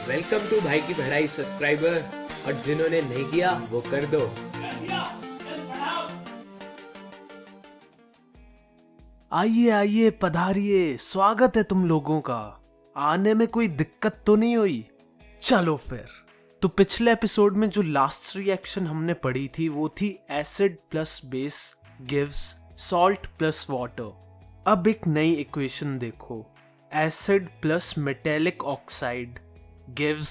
Welcome to भाई की बड़ाई सब्सक्राइबर, और जिन्होंने नहीं किया वो कर दो। आइए आइए पधारिए, स्वागत है तुम लोगों का। आने में कोई दिक्कत तो नहीं हुई? चलो फिर। तो पिछले एपिसोड में जो लास्ट रिएक्शन हमने पढ़ी थी वो थी acid plus base gives salt plus water. अब एक नई इक्वेशन देखो, acid plus metallic oxide gives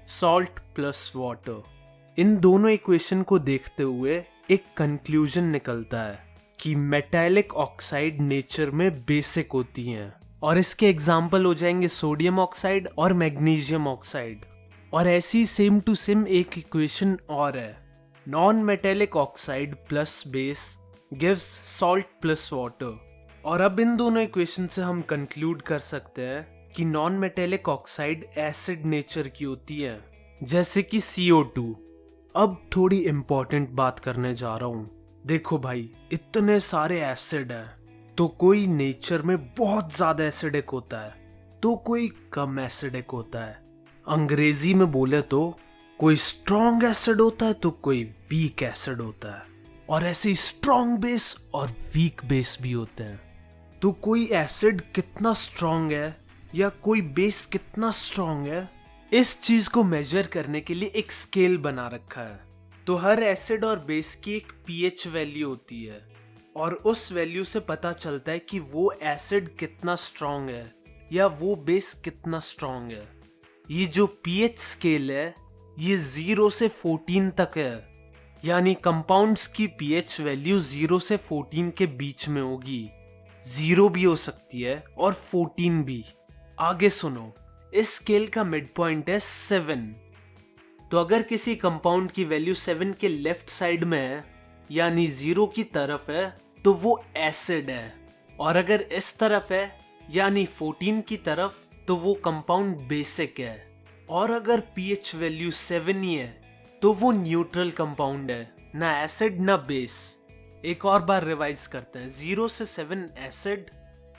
salt plus water. इन दोनों इक्वेशन को देखते हुए एक कंक्लूजन निकलता है कि मेटेलिक ऑक्साइड नेचर में बेसिक होती हैं, और इसके एग्जाम्पल हो जाएंगे सोडियम ऑक्साइड और मैग्नीशियम ऑक्साइड। और ऐसी सेम टू सेम एक इक्वेशन और है, non metallic oxide plus base gives salt plus water. और अब इन दोनों इक्वेशन से हम कंक्लूड कर सकते हैं कि non metallic oxide acid nature की होती है, जैसे कि CO2। अब थोड़ी इंपॉर्टेंट बात करने जा रहा हूं। देखो भाई, इतने सारे एसिड हैं, तो कोई नेचर में बहुत ज्यादा एसिडिक होता है तो कोई कम एसिडिक होता है। अंग्रेजी में बोले तो कोई स्ट्रॉन्ग एसिड होता है तो कोई वीक एसिड होता है, और ऐसे ही स्ट्रॉन्ग बेस और वीक बेस भी होते हैं। तो कोई एसिड कितना स्ट्रॉन्ग है या कोई बेस कितना स्ट्रॉन्ग है, इस चीज को मेजर करने के लिए एक स्केल बना रखा है। तो हर एसिड और बेस की एक pH वैल्यू होती है, और उस वैल्यू से पता चलता है कि वो एसिड कितना स्ट्रॉन्ग है या वो बेस कितना स्ट्रॉन्ग है। ये जो pH स्केल है ये 0 से 14 तक है, यानी कंपाउंड्स की pH वैल्यू 0 से 14 के बीच में होगी। 0 भी हो सकती है और 14 भी। आगे सुनो, इस स्केल का मिड पॉइंट है 7। तो अगर किसी कंपाउंड की वैल्यू 7 के लेफ्ट साइड में है, यानी 0 की तरफ है, तो वो एसिड है। और अगर इस तरफ है, यानी 14 की तरफ, तो वो कंपाउंड बेसिक है। और अगर pH वैल्यू 7 ही है तो वो न्यूट्रल कंपाउंड है, ना एसिड ना बेस। एक और बार रिवाइज करते हैं, 0 से 7 एसिड,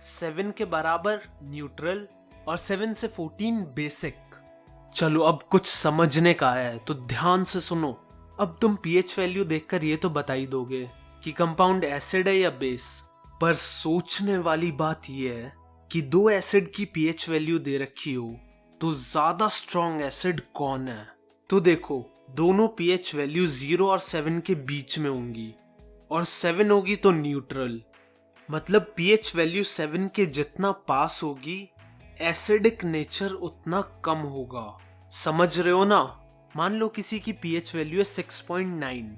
7 के बराबर न्यूट्रल, और 7 से 14 बेसिक। चलो अब कुछ समझने का है तो ध्यान से सुनो। अब तुम pH वैल्यू देखकर ये तो बता ही दोगे कि कंपाउंड एसिड है या बेस, पर सोचने वाली बात यह है कि दो एसिड की pH वैल्यू दे रखी हो तो ज्यादा स्ट्रॉन्ग एसिड कौन है। तो देखो, दोनों pH वैल्यू 0 और 7 के बीच में होंगी, और 7 होगी तो न्यूट्रल। मतलब pH वैल्यू 7 के जितना पास होगी, एसिडिक नेचर उतना कम होगा। समझ रहे हो ना? मान लो किसी की pH वैल्यू है 6.9,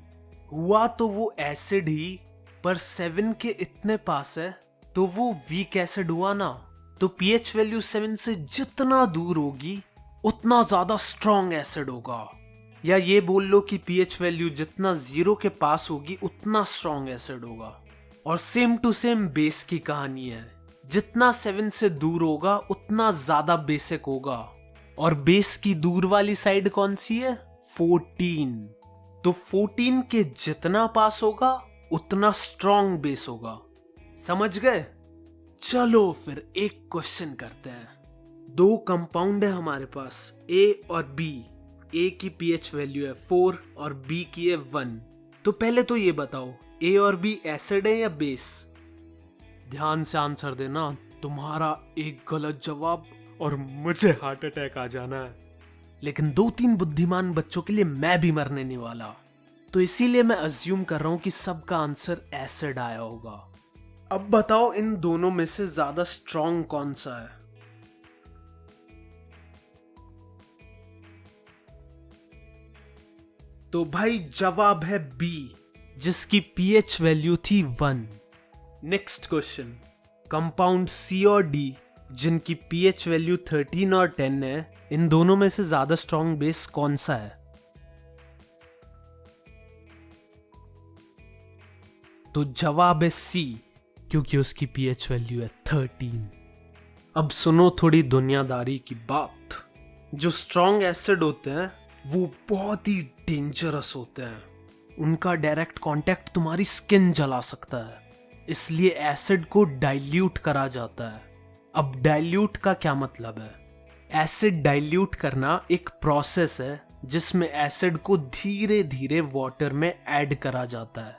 हुआ तो वो एसिड ही, पर 7 के इतने पास है तो वो वीक एसिड हुआ ना। तो pH वैल्यू 7 से जितना दूर होगी उतना ज्यादा स्ट्रॉन्ग एसिड होगा। या ये बोल लो कि pH वैल्यू जितना 0 के पास होगी उतना स्ट्रॉन्ग एसिड होगा। और सेम टू सेम बेस की कहानी है, जितना 7 से दूर होगा उतना ज्यादा बेसिक होगा। और बेस की दूर वाली साइड कौन सी है? 14। तो 14 के जितना पास होगा उतना स्ट्रॉन्ग बेस होगा। समझ गए? चलो फिर एक क्वेश्चन करते हैं। दो कंपाउंड है हमारे पास, A और B। A की pH वैल्यू है 4 और B की है 1। तो पहले तो ये बताओ, A और B एसिड है या बेस? ध्यान से आंसर देना, तुम्हारा एक गलत जवाब और मुझे हार्ट अटैक आ जाना है। लेकिन 2-3 बुद्धिमान बच्चों के लिए मैं भी मरने नहीं वाला, तो इसीलिए मैं अज्यूम कर रहा हूं कि सबका आंसर एसिड आया होगा। अब बताओ इन दोनों में से ज्यादा स्ट्रॉन्ग कौन सा है? तो भाई जवाब है B, जिसकी pH वैल्यू थी 1। नेक्स्ट क्वेश्चन, कंपाउंड C और D जिनकी pH वैल्यू 13 और 10 है, इन दोनों में से ज्यादा स्ट्रॉन्ग बेस कौन सा है? तो जवाब है C, क्योंकि उसकी pH वैल्यू है 13। अब सुनो थोड़ी दुनियादारी की बात। जो स्ट्रॉन्ग एसिड होते हैं वो बहुत ही डेंजरस होते हैं, उनका डायरेक्ट कांटेक्ट तुम्हारी स्किन जला सकता है, इसलिए एसिड को डाइल्यूट करा जाता है। अब डाइल्यूट का क्या मतलब है? एसिड डाइल्यूट करना एक प्रोसेस है जिसमें एसिड को धीरे धीरे वाटर में ऐड करा जाता है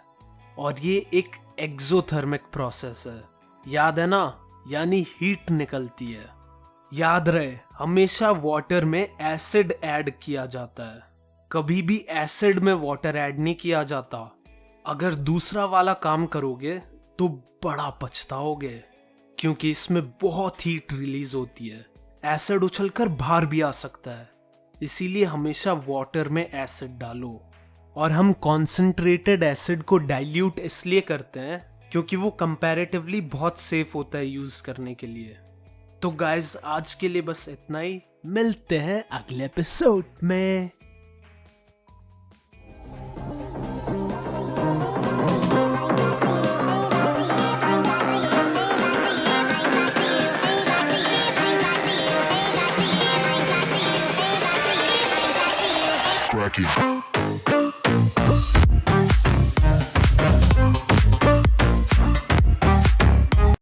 और ये एक एक्सोथर्मिक प्रोसेस है। याद है ना, यानी हीट निकलती है। याद रहे, हमेशा वाटर में एसिड ऐड किया जाता है, कभी भी एसिड में वाटर ऐड नहीं किया जाता। अगर दूसरा वाला काम करोगे तो बड़ा पछताओगे, क्योंकि इसमें बहुत हीट रिलीज होती है, एसिड उछलकर बाहर भी आ सकता है। इसीलिए हमेशा वाटर में एसिड डालो। और हम कॉन्सेंट्रेटेड एसिड को डाइल्यूट इसलिए करते हैं क्योंकि वो कंपैरेटिवली बहुत सेफ होता है यूज करने के लिए। तो गाइस, आज के लिए बस इतना ही। मिलते हैं अगले एपिसोड में। Crack it.